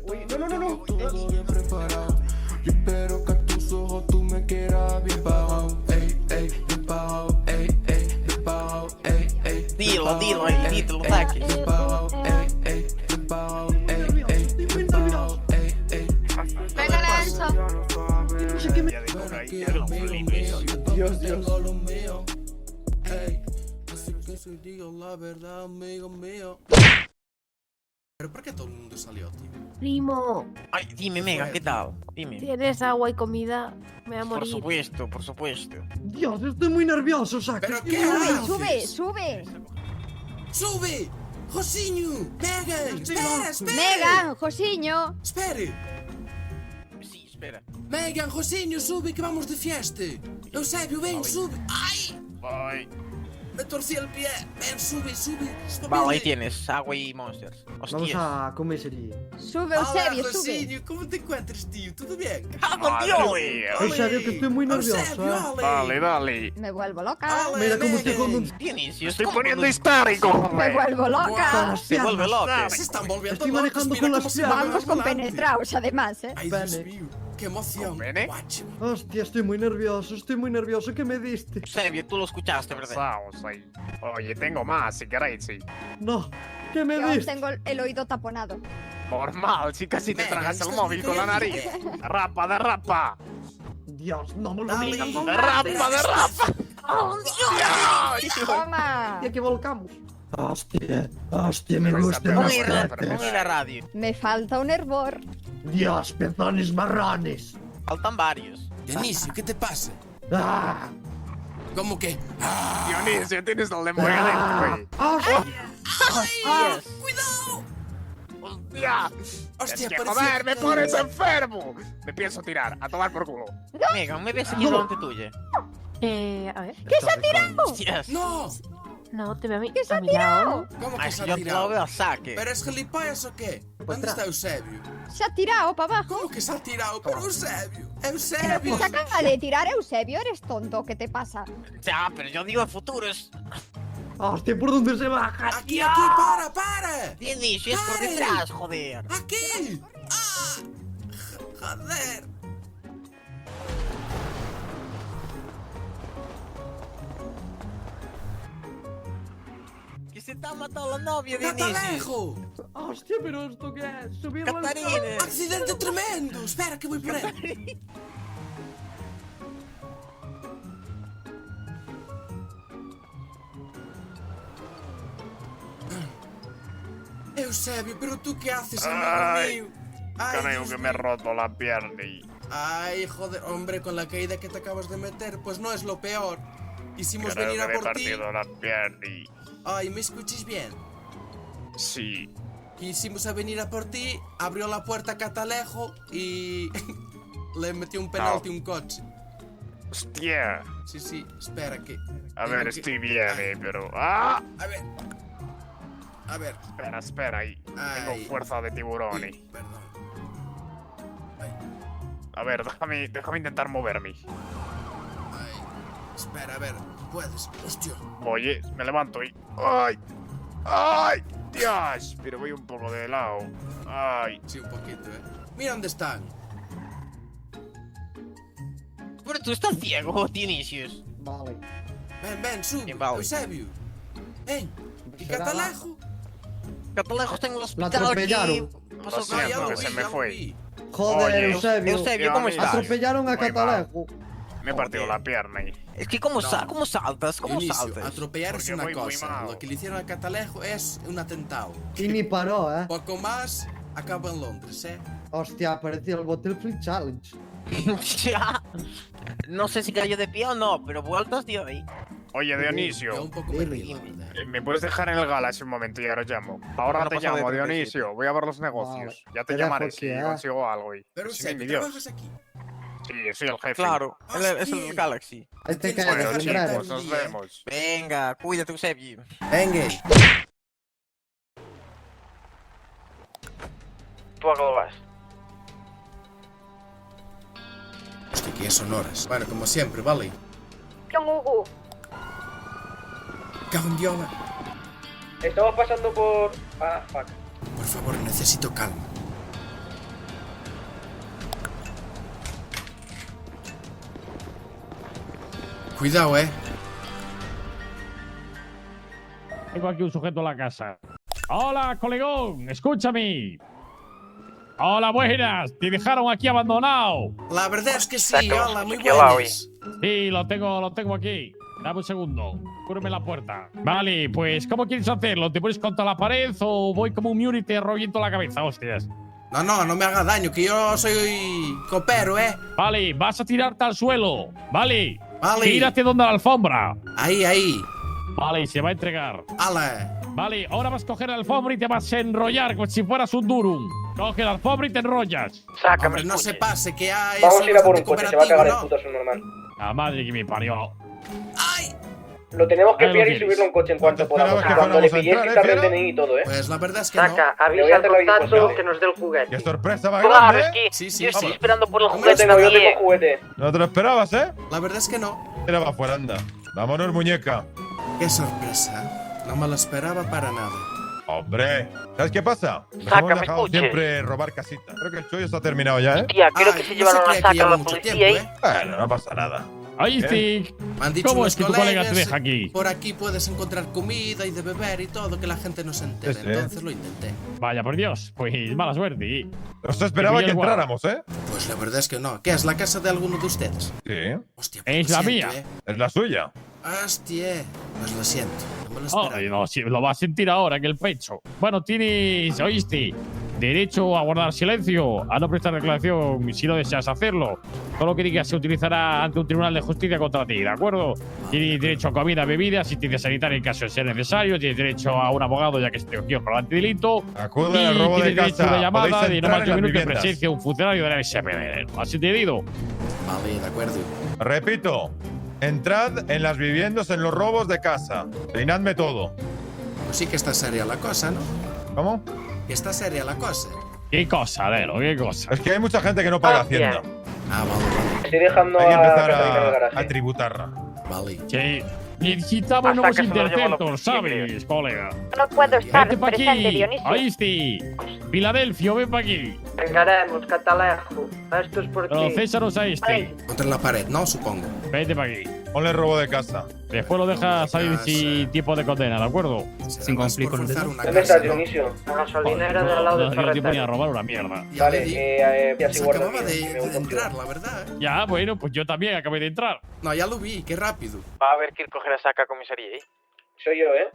Uy, no. Todo bien preparado. Yo espero que a tus ojos tú me quieras bien pagado. Bien pagado, bien pagado, Dilo ahí, dilo, ataque. bien pagado, bien pagado, bien pagado, Venga, Lenzo. Dios. Tengo lo mío, así que si digo la verdad, amigo mío. ¿Pero por qué todo el mundo salió, tío? Primo, Ay, dime, Mega, ¿qué tal? Dime. ¿tienes agua y comida? Me voy a Por morir. supuesto, por supuesto. Dios, estoy muy nervioso, Saki. ¿Pero qué Sube, haces? sube. ¡Sube! ¡Josinho! ¡Megan! ¡Espera! Megan, Josiño. ¡Espere! Sí, espera. Megan, Josinho, sube que vamos de fiesta. Eusebio, ven, sube. ¡Ay! Ay. Me torcí el pie. Ven, sube. Vale, ahí tienes, agua y monsters. Vamos Hostias. a comisaría. Sube, Eusebio, sube. Josinho, ¿cómo te encuentras, tío? ¿Todo bien? ¡Cago en Dios! Eusebio, que estoy muy nervioso, Eusebio, ole. Dale. Me vuelvo loca. Ole, Mira cómo estoy Megan. con un... Dionisio, Estoy ¿cómo poniendo no- histérico. Me vuelvo loca. Se vuelve loca. Se están volviendo Estoy locos, manejando mira con cómo las se piernas. mueve Vamos el volante. compenetrados, además, ¿eh? Ay, Dios Pene. mío, qué emoción. ¿Con pene? Guacho. Hostia, estoy muy nervioso. ¿Qué me diste? Eusebio, tú lo escuchaste, ¿verdad? Vamos ahí. Oye, tengo más si queréis, sí. No, ¿qué me Yo aún diste? tengo el oído taponado. Normal, si casi te Megan, tragas el estás móvil con la nariz. increíble. Derrapa. Dios, no me lo Dale. digas, no. Derrapa. Toma. ¿Y aquí volcamos? Hostia, me gustan Pon los ahí la- peces. pon ahí la radio. Me falta un hervor. Dios, pezones marrones. Faltan varios. Dionisio, ¿qué te pasa? ¡Ah! ¿Cómo que? Dionisio, tienes el de dentro, güey. Hostias. ¡Hostia! Hostia, Es que, parecía joder, que me todo- pones enfermo. Me pienso tirar, a tomar por culo. Mega, me ves aquí delante tuya. A ver. ¿Qué se ha tirado? Hostias. ¡No! No, te veo a mí. ¿Qué se a ha mi lado. tirado? ¿Cómo Ay, que se si ha yo te lo tirado? veo a saque. ¿Pero es gilipollas o qué? ¿Dónde está Eusebio? Se ha tirado para abajo. ¿Cómo que se ha tirado? ¡Pero Eusebio! Pero ¡Eusebio! que se acaba de tirar Eusebio, eres tonto, ¿qué te pasa? Ya, pero yo digo en futuros. Hostia, ¿por dónde se baja? ¡Aquí, para! Dionisio, es por Dale. detrás, joder. ¡Aquí! ¡Ah! ¡Joder! Que se te ha matado la novia, Dionisio. ¡Catalejo! Hostia, pero ¿esto qué es? Subirlo al... Catarina. ¡Accidente tremendo! Espera que voy por él. Eusebio, ¿pero tú qué haces, amigo Ay, mío? Ay, Creo Dios que me he mío. roto la pierna y... Ay, joder, hombre, con la caída que te acabas de meter, pues no es lo peor. Quisimos Creo venir que a me he por ti. partido la pierna y... Ay, ¿me escuchas bien? Sí. Quisimos a venir a por ti, abrió la puerta Catalejo y le metió un penalti a un coche. Hostia. Sí, espera que... A tengo ver, que- estoy bien, Ay, pero... ¡Ah! A ver, Espera ahí. Ay. Tengo fuerza de tiburón. perdón. A ver, déjame intentar moverme. Ay, espera, a ver, puedes. Hostia. Oye, me levanto y... ¡Ay! ¡Ay! ¡Dios! Pero voy un poco de lado. ¡Ay! Sí, un poquito, Mira dónde están. Pero tú estás ciego, Dionisio. Vale. Ven, sube. Bien, vale. Eusebio. Ven. ¿Y Será Catalejo? Catalejos tengo el La hospital atropellaron. aquí. Pasó Lo siento, algo. que se me fue. vi. Joder, Oye, Eusebio. Eusebio, ¿cómo estás? Atropellaron a Muy mal. Catalejo. Me he partido la pierna y... Es que ¿cómo saltas? ¿Cómo Dionisio, saltas? atropellar es Porque una voy muy cosa. mal. Lo que le hicieron a Catalejo es un atentado. Y ni paró, Poco más, acaba en Londres, Hostia, apareció el Battlefield Challenge. Ya. No sé si cayó de pie o no, pero vueltas dio ahí. Oye, Yo Dionisio, un poco Dime. perdido, la verdad. ¿me puedes dejar en el Galaxy un momento y ahora llamo? Ahora No te pasa de llamo, 37. Dionisio. Voy a ver los negocios. Ya te Te llamaré dejo si aquí, ¿eh? consigo algo. Pero Sí, mi Eusebio, Dios. ¿trabajas aquí? Sí, soy el jefe. Claro, es Hostia. el Galaxy. Ahí te Tienes que quedas, Bueno, dejar Andrés. chicos, nos vemos. Venga, cuídate, Eusebio. Venga. ¿Tú a qué lo vas? Hostia, que ya son horas. Bueno, como siempre, vale. John Hugo. Cago en Dios. Estamos pasando por... Ah, fuck. Por favor, necesito calma. Cuidado, Tengo aquí un sujeto en la casa. Hola, colegón, escúchame. Hola, buenas. Te dejaron aquí abandonado. La verdad es que sí, Saca, hola, muy que va, buenas. Sí, lo tengo aquí. Dame un segundo. Cúreme la puerta. Vale, pues, ¿cómo quieres hacerlo? ¿Te pones contra la pared o voy como un muro y te reviento la cabeza, hostias? No me haga daño, que yo soy copero, Vale, vas a tirarte al suelo. Vale. Vale. Tírate donde la alfombra. Ahí. Vale, se va a entregar. Ala. Vale, ahora vas a coger la alfombra y te vas a enrollar como si fueras un durum. Coge la alfombra y te enrollas. Sácame, Hombre, no se pase, que hay. Vamos soy a ir a por un bastante coche, se va a cagar el cooperativo, puto subnormal. La madre que me parió. ¡Ay! Lo tenemos que Ahí lo pillar y tienes. subirlo a un coche en cuanto podamos. esperabas que Cuando le fuéramos a pilléis, entrar, quitarle el fiera? DNI y todo, Pues la verdad es que Saca, Le voy a avisa hacer al la contacto videoconferencia. que nos dé el juguete. ¡Qué sorpresa más Claro, grande! es que Sí, sí, yo estoy sí. esperando por el Hombre, juguete. No, yo también. tengo juguete. No te lo esperabas, ¿eh? La verdad es que no. Era para afuera, anda. Vámonos, muñeca. Qué sorpresa. No me lo esperaba para nada. Hombre, ¿sabes qué pasa? Nos Saca, hemos me dejado escuche. siempre robar casita. Creo que el chollo está terminado ya, ¿eh? Tía, creo Ay, que se no llevaron la cree que saca a lleva la mucho policía tiempo, ahí. Bueno, no pasa nada. Ahí sí. Me han dicho ¿Cómo unos es que tu colega te colegas, deja aquí? Por aquí puedes encontrar comida y de beber y todo, que la gente no se entere. Sí, sí. Entonces lo intenté. Vaya por Dios, pues mala suerte. Nos esperaba Que que pilla el entráramos, ¿eh? Pues la verdad es que no. ¿Qué es la casa de alguno de ustedes? Sí, Hostia, pues Es lo la siento, mía. es la suya. Hostia, pues lo siento. No me lo esperaba. Ay, no, sí, lo vas a sentir ahora en el pecho. Bueno, tienes, oíste, derecho a guardar silencio, a no prestar declaración si no deseas hacerlo. Todo lo que digas se utilizará ante un tribunal de justicia contra ti, ¿de acuerdo? Tienes derecho a comida, bebida, asistencia sanitaria en caso de ser necesario. Tienes derecho a un abogado ya que se te cogió por antidelito. Acude al robo Y de tienes derecho a casa. una llamada Podéis de no entrar más en de un las minuto en viviendas. presencia de un funcionario de la SPD. ¿Has entendido? Vale, de acuerdo. Repito, entrad en las viviendas en los robos de casa. Peinadme todo. Pues sí que está seria la cosa, ¿no? ¿Cómo? Que está seria la cosa. ¿Qué cosa, Dero? ¿Qué cosa? Es que hay mucha gente que no paga Hostia. Hacienda. Ah, vale, Estoy dejando Hay que a empezar Catalina en el a garaje. tributarla. vale. Sí. Necesitamos Hasta nuevos que se lo llevo la interceptos, policía, ¿sabes, colega? No puedo estar Vete para presente, aquí. Dionisio. ¿Oíste? Filadelfio, ven para aquí. Vengaremos, Catalejo. Esto es por Pero ti. Césaros a este. Contra la pared, ¿no? Supongo. Vete para aquí. Ponle robo de casa. Después lo dejas salir sin tiempo de condena, ¿de acuerdo? Será Sin más conflicto por con forzar el una ¿Dónde casa, estás, ¿no? Dionisio? La gasolinera del lado del No dio tiempo ni a ferretero. robar una mierda. Ya Vale, le di. ya Se se guarda acababa bien, me de gusta entrar, mucho. la verdad. Ya, bueno, pues yo también acabé de entrar. No, ya lo vi, qué rápido. Va a haber que ir a coger a saca a comisaría, ¿eh? Soy yo, ¿eh?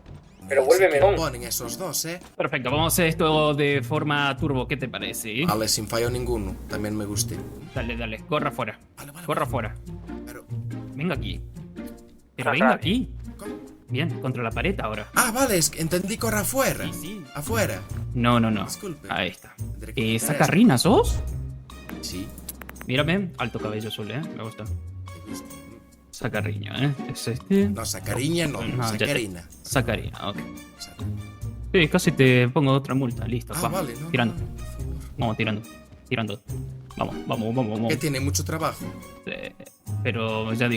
Pero Sí vuélveme, que ¿no? ponen esos dos, ¿eh? Perfecto, vamos a hacer esto de forma turbo, ¿qué te parece? Vale, sin fallo ninguno. También me guste. Dale, corra afuera. Vale. Corra afuera. Pero, Venga aquí. Pero Saca. venga aquí. ¿cómo? Bien, contra la pared ahora. Ah, vale, es que entendí correr afuera. Sí. Afuera. No. Disculpe. Ahí está. Tendré que hacer ¿Sacarrina sos? esto. Sí, Mírame, alto cabello azul, me gusta. me gusta. Sacarriña, Es este. No, sacariña no, No, ya te- sacarina. Sacarina, ok. Saca- Sí, casi te pongo otra multa, listo. Ah, vamos. vale, no. Tirando. no, por favor. Vamos, tirando. Vamos. Que tiene mucho trabajo. Pero ya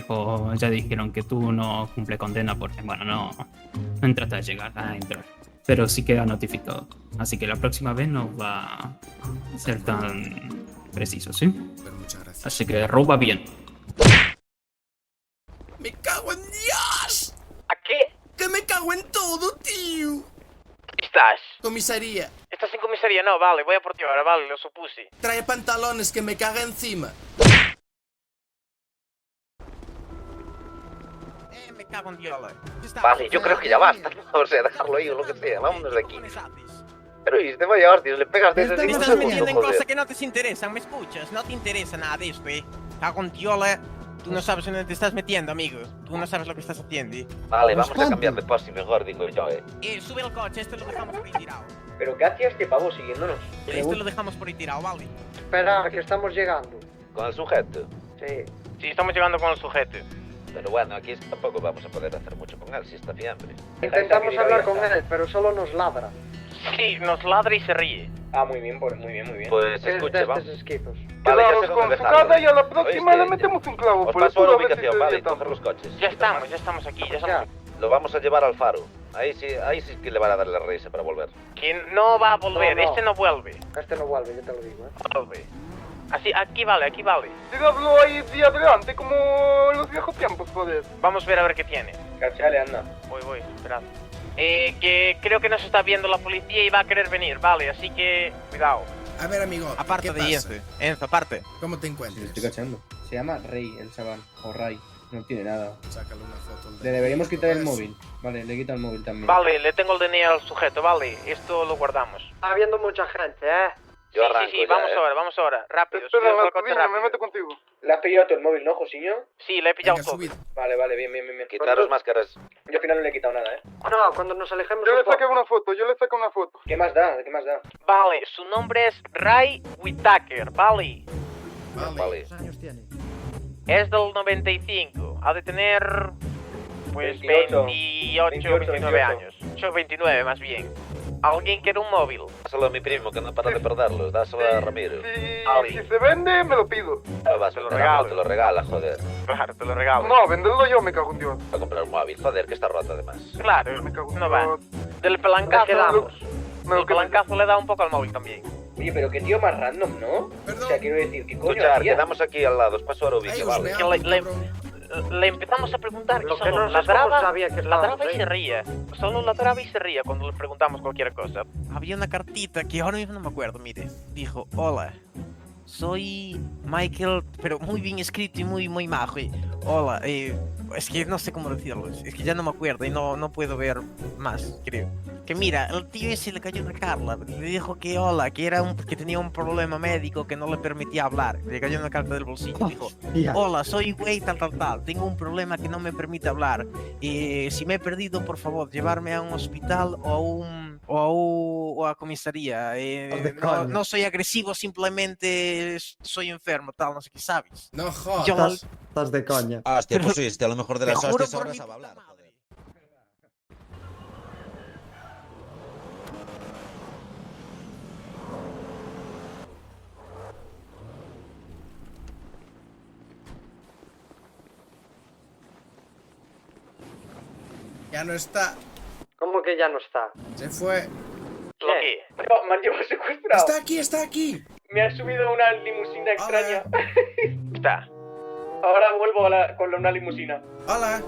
dijeron que tú no cumple condena porque, bueno, no entraste a llegar a entrar. Pero sí queda notificado. Así que la próxima vez no va a ser tan preciso, ¿sí? Pero muchas gracias. Así que roba bien. ¡Me cago en Dios! ¿A qué? ¡Que me cago en todo, tío! ¿Estás? Comisaría, ¿Estás en comisaría? No, vale, voy a por ti ahora, vale, lo supuse. trae pantalones que me caga encima. Me cago en Dios. Vale, yo creo que ya basta. O sea, dejarlo ahí o lo que sea. Vámonos de aquí. Pero viste, vaya hostias, le pegas de ¿Qué ese estás Me estás haciendo, metiendo en joder. cosas que no te interesan, ¿me escuchas? No te interesa nada de esto, Cago en Diola. Tú no sabes en dónde te estás metiendo, amigo. Tú no sabes lo que estás haciendo. Vale, Pues vamos a ¿cuánto? cambiar de poste mejor, digo yo, Sube el coche, este lo dejamos por ahí tirado. ¿Pero qué hacía este pavo siguiéndonos? Este lo dejamos por ahí tirado, vale. Espera, que estamos llegando. Con el sujeto. Sí. Sí, estamos llegando con el sujeto. Pero bueno, aquí tampoco vamos a poder hacer mucho con él si está fiambre. Intentamos hablar con él, pero solo nos ladra. Sí, nos ladra y se ríe. Ah, muy bien, muy bien. Pues Es escuche, de vamos. estos esquipos. Vale, ya sé dónde dejarlo. y a la próxima ¿Oíste? le metemos un clavo. Os por el paso a la culo a ver si ubicación, se vale, y oye coger tanto. los coches. Ya estamos aquí, ya estamos aquí. Lo vamos a llevar al faro. Ahí sí que le van a dar la risa para volver. Que no va a volver, No. este no vuelve. Este no vuelve, yo te lo digo, Vuelve. Así, aquí vale. Dígalo ahí de adelante, como en los viejos tiempos, joder. Vamos a ver qué tiene. Cachale, anda. Voy, esperad. Que creo que nos está viendo la policía y va a querer venir, vale, así que cuidado. A ver, amigo, Aparte ¿qué de pasa? Enzo, aparte. ¿Cómo te Lo encuentras? estoy cachando. Se llama Rey, el chaval. O Ray. No tiene nada. Sácale una foto. Le deberíamos quitar el Eso. móvil. Vale, le quito el móvil también. Vale, le tengo el DNI al sujeto, vale, esto lo guardamos. Está habiendo mucha gente, Yo arranco Sí, ya, vamos ahora, rápido. Espera, subid al la coche cocina, me rápido. meto contigo. ¿Le has pillado tú el móvil, no, Josiño? Sí, le he pillado Venga, todo. subid. Vale, bien. Quitaros máscaras. Yo al final no le he quitado nada, No, cuando nos alejemos Yo un le poco. saqué una foto, ¿Qué más da? Vale, su nombre es Ray Whitaker, vale. Vale. Es del 95, ha de tener... Pues 28, 28 29 años. 29 más bien. Alguien quiere un móvil. Dáselo a mi primo, que no para de perderlos. Dáselo a Ramiro. Ali. Si se vende, me lo pido. No vas Te a lo vender, regalo. te lo regala, joder. Claro, te lo regalo. No, venderlo yo, me cago en Dios. Va a comprar un móvil, joder, que está roto además. Claro, Me cago en no va. Dios. Del pelancazo Me lo quedo- damos. Me lo El quedo- pelancazo le da un poco al móvil también. Oye, pero qué tío más random, ¿no? Perdón. O sea, quiero decir, ¿qué coño Escuchar, hacía? quedamos aquí al lado. Os paso a Rubi, Ay, que os vale. me Que hablo, le- cabrón. Le empezamos a preguntar Lo y que solo no sé es cómo ladraba, sabía que ladraba estábamos y se ahí. reía. Solo ladraba y se reía cuando le preguntamos cualquier cosa. Había una cartita que ahora mismo no me acuerdo, mire. Dijo, hola, soy Michael, pero muy bien escrito y muy majo. Y, hola, es que no sé cómo decirlo, es que ya no me acuerdo y no puedo ver más, creo. Que mira, el tío ese le cayó una Carla, le dijo que hola, que tenía un problema médico que no le permitía hablar. Le cayó una carta del bolsillo y dijo, hola, soy güey tal, tengo un problema que no me permite hablar. Si me he perdido, por favor, llevarme a un hospital o a comisaría. No soy agresivo, simplemente soy enfermo, tal, no sé qué sabes. No Yo jodas. Estás de coña. Hostia, pues sí, a lo mejor de Te las juro hostias por ahora mi sabe puta hablar. madre. Joder. Ya no está. ¿Cómo que ya no está? Se fue. ¿Lo qué? No, me han llevado secuestrado. Está aquí. Me han subido a una limusina extraña. Está, Ahora vuelvo con una limusina. Hola.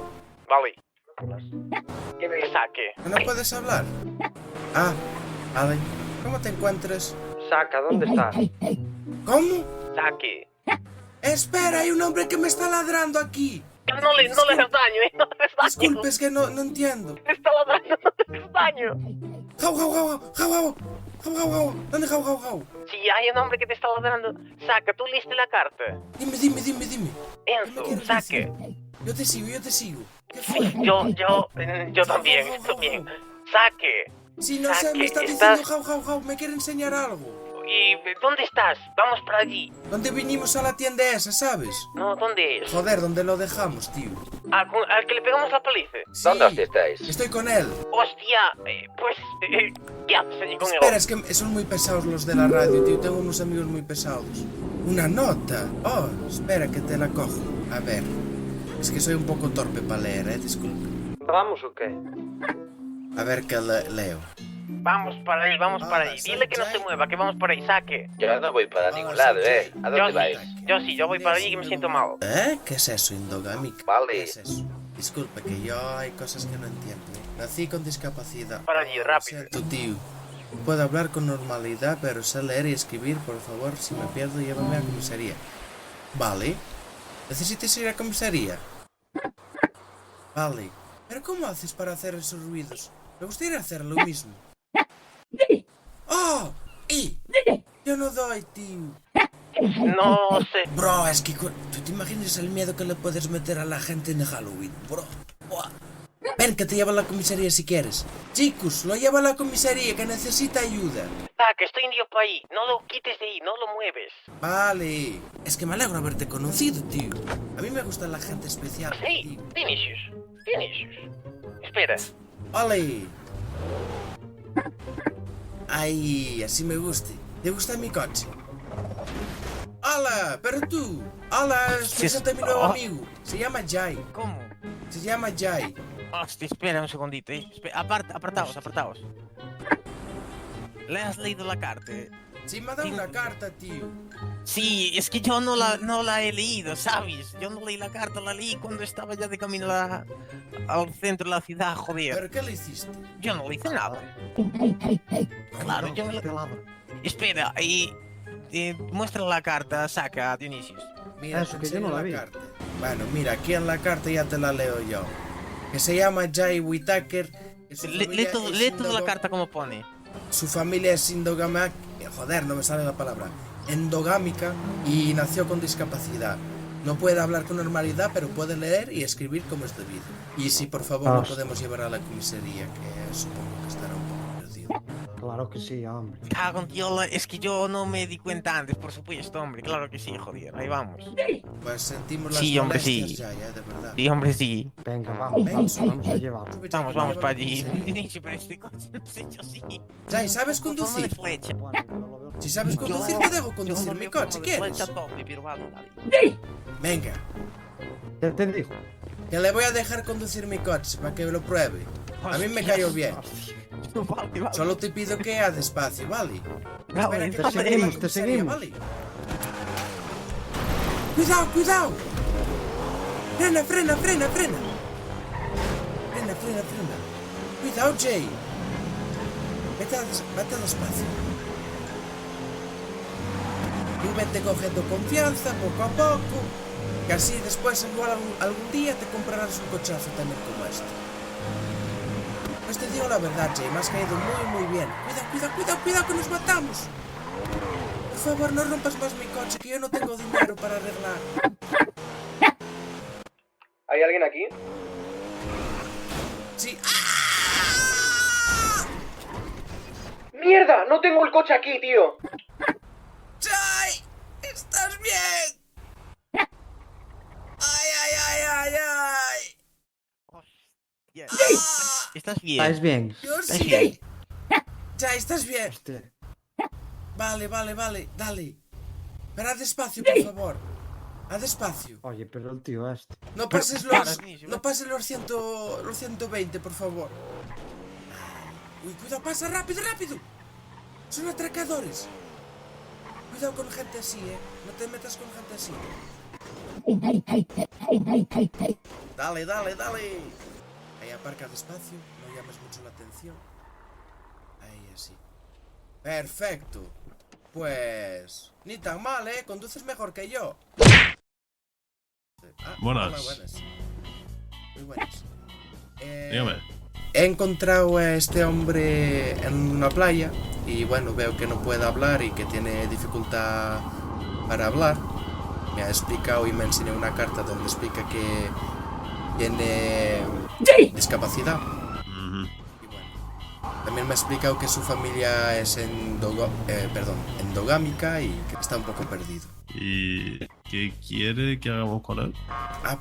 vale. ¿Qué me Que saque. ¿No puedes hablar? Ah, vale. ¿Cómo te encuentras? Saca, ¿dónde está? ¿Cómo? Saque. Espera, hay un hombre que me está ladrando aquí. No le hagas daño, no le hagas daño. Disculpe, es que no entiendo. Está ladrando, no le hagas daño. Jau, jau, jau, jau, jau. Jau, jau, jau. ¿Dónde jau, jau, jau? Si hay un hombre que te está ladrando, saca, tú leíste la carta. Dime. Enzo, quieres saque. Yo te sigo. ¿Qué fue? Yo también, estoy bien. Saque. Si no sé, me está Saque, diciendo estás- jau, jau, jau. Me quiere enseñar algo. ¿Y dónde estás? Vamos para allí. ¿Dónde vinimos a la tienda esa, sabes? No, ¿dónde es? Joder, ¿dónde lo dejamos, tío? Al que le pegamos la paliza. Sí, ¿Dónde hostia estáis? estoy con él. Hostia, ¿qué haces allí con Espera, él? es que son muy pesados los de la radio, tío. Tengo unos amigos muy pesados. Una nota. Oh, espera que te la cojo. A ver. Es que soy un poco torpe para leer, disculpe. ¿Vamos o qué? A ver qué leo. Vamos para ahí. Dile que no se mueva, que vamos por ahí, saque. Yo no voy para ningún lado, ¿A dónde vais? Yo voy para allí que me siento mal. ¿Qué es eso, Indogamic? Vale. ¿Qué es eso? Disculpe, que yo hay cosas que no entiendo. Nací con discapacidad. Para allí, Lo rápido. siento, tío. Puedo hablar con normalidad, pero sé leer y escribir. Por favor, si me pierdo, llévame a comisaría. Vale. ¿Necesitas ir a comisaría? Vale. ¿Pero cómo haces para hacer esos ruidos? Me gustaría hacer lo mismo. ¡Oh! ¡Y! Yo no doy, tío. No sé. Bro, es que... ¿Tú te imaginas el miedo que le puedes meter a la gente en Halloween, bro? Buah. Ven, que te llevo a la comisaría si quieres. Chicos, lo llevo a la comisaría, que necesita ayuda. Saque, estoy indio para ahí. No lo quites de ahí, no lo mueves. Vale. Es que me alegro haberte conocido, tío. A mí me gusta la gente especial. Hey, tío. Vinicius. Espera. ¡Ole! Ay, así me gusta. ¿Te gusta mi coche? ¡Hola! ¡Pero tú! ¡Hola! Presenta a mi nuevo amigo. Se llama Jai. ¿Cómo? Se llama Jai. Hostia, espera un segundito. Apartaos. ¿Le has leído la carta? Sí, me ha dado una carta, tío. Sí, es que yo no la he leído, ¿sabes? Yo no leí la carta, la leí cuando estaba ya de camino al centro de la ciudad, joder. ¿Pero qué le hiciste? Yo no le hice nada. Claro, yo me la... Espera, muestra la carta, saca, Dionisius. Mira, que yo no la vi. Bueno, mira, aquí en la carta ya te la leo yo. Que se llama Jay Whittaker. Lee toda la carta como pone. Su familia es endogámica. Joder, no me sale la palabra. Endogámica y nació con discapacidad. No puede hablar con normalidad, pero puede leer y escribir como es debido. Y si por favor lo podemos llevar a la comisaría, que supongo que estará un poco perdido. Claro que sí, hombre. Cago en Dios, es que yo no me di cuenta antes, por supuesto, hombre. Claro que sí, joder, ahí vamos. Pues sentimos las Sí, hombre, molestias sí. ya, de verdad. Sí, hombre, sí. Venga, vamos a llevarlo. Vamos para allí. Pero este coche no sé yo sí. Jay, ¿sabes conducir? Flecha. Si sabes conducir, te dejo conducir mi coche, ¿quieres? Venga, Ya te digo. que le voy a dejar conducir mi coche para que lo pruebe. A mí me cayó bien. Solo te pido que hagas despacio, ¿vale? Espera que te seguimos, te seguimos. ¿vale? ¡Cuidado, cuidado! ¡Frena, frena, frena, frena! Frena, frena, frena. Cuidado, Jay. Vete despacio. Tú vete cogiendo confianza poco a poco. Que así después igual algún día te comprarás un cochazo también como este. Pues te digo la verdad, Jay, me has caído muy bien. Cuidado, que nos matamos. Por favor, no rompas más mi coche, que yo no tengo dinero para arreglar. ¿Hay alguien aquí? Sí. ¡Mierda! ¡No tengo el coche aquí, tío! ¡Jay! ¿Estás bien? ¡Ay! ¿Estás bien? ¿Estás bien? Yo ¿Estás sí. bien? Jay, ¿estás bien? Este, Vale, dale. Pero haz despacio, por favor. Haz despacio. Oye, pero el tío este. No pases los 120, por favor. Uy, cuidado, pasa rápido. Son atracadores. Cuidado con gente así, No te metas con gente así. Dale. Ahí aparca despacio, no llames mucho la atención. Ahí así. Perfecto. Pues... ni tan mal, conduces mejor que yo. Buenas. Hola, buenas. Muy buenas. Dígame. He encontrado a este hombre en una playa y bueno, veo que no puede hablar y que tiene dificultad para hablar. Me ha explicado y me enseñó una carta donde explica que tiene discapacidad. Y bueno, también me ha explicado que su familia es endogámica y que está un poco perdido. ¿Y qué quiere que hagamos con él?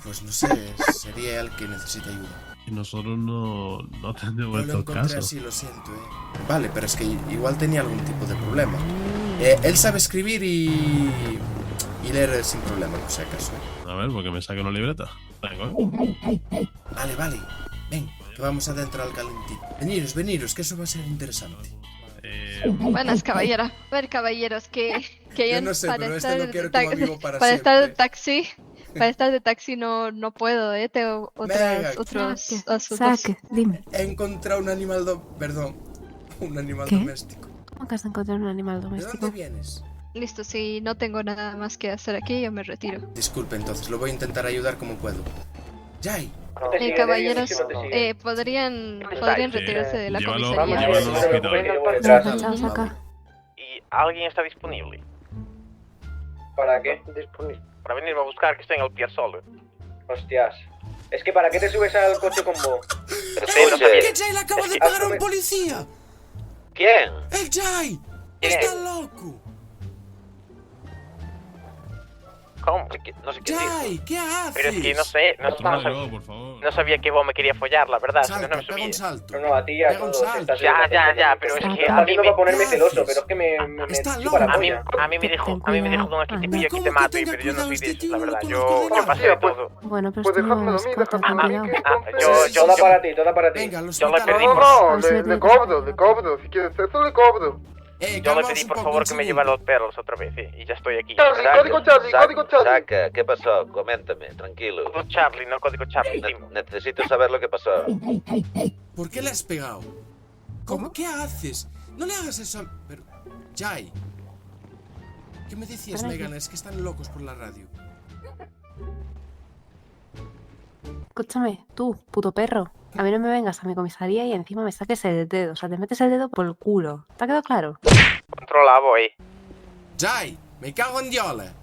Pues no sé, sería él que necesita ayuda. Y nosotros no No atendemos lo estos encontré casos. así, lo siento, Vale, pero es que igual tenía algún tipo de problema. Él sabe escribir y leer sin problema, por si acaso. A ver, porque me saque una libreta. Venga. Vale. Ven, que vamos adentro al calentito. Veniros, que eso va a ser interesante. Buenas, caballero. A ver, caballeros, que Yo no sé, pero este no quiero como amigo para para siempre. estar de taxi. Para estar de taxi no puedo, tengo Venga. otros asuntos. Saque, dime. He encontrado un animal ¿Qué? doméstico. ¿Cómo que has encontrado un animal ¿De doméstico? dónde vienes? Listo, si no tengo nada más que hacer aquí, yo me retiro. Disculpe, entonces, lo voy a intentar ayudar como puedo. Jay, Caballeros, podrían retirarse de la Llévalo comisaría. al hospital. Venga, chao, saca. ¿Y alguien está disponible? ¿Para qué? Para venirme a buscar, que estoy en el pie solo. Hostias. Es que ¿para qué te subes al coche con vos? que Jay le acaba de pegar a un policía. ¿Quién? ¡El Jay! ¡Está loco! ¿Cómo? No sé qué decir. Jay, ¿qué haces? Pero es que no sé, Por favor. no sabía que vos me querías follar, la verdad, si no, Salta, no me pega subía. un salto. No, a ti ya Pega un todos. salto. Ya, pero es que a mí no va a ponerme ¿Qué celoso, haces? pero es que me Está chupa la loco. polla. a mí me dijo Don aquí te pillo, aquí te mato, pero yo no soy de eso, la verdad. Yo pasé de todo. Bueno, pero Pues esto no dejadmelo a es mí, corta, dejadmelo a mí, cuidado. que entonces... Yo Toda para ti. Venga, al Yo la hospital. perdí. No, le cobro, si quieres eso le cobro. Yo le pedí por favor que me llevara los perros otra vez, y ya estoy aquí. Charlie, código Charlie, código Charlie. Saca, ¿qué pasó? Coméntame, tranquilo. Código Charlie, no código Charlie, primo. Necesito saber lo que pasó. ¿Por qué le has pegado? ¿Cómo? ¿Qué haces? No le hagas eso a... Pero... Jai. ¿Qué me decías, Megan? Es que están locos por la radio. Escúchame, tú, puto perro. A mí no me vengas a mi comisaría y encima me saques el dedo. O sea, te metes el dedo por el culo. ¿Te ha quedado claro? Controla, voy. Jai, me cago en diola.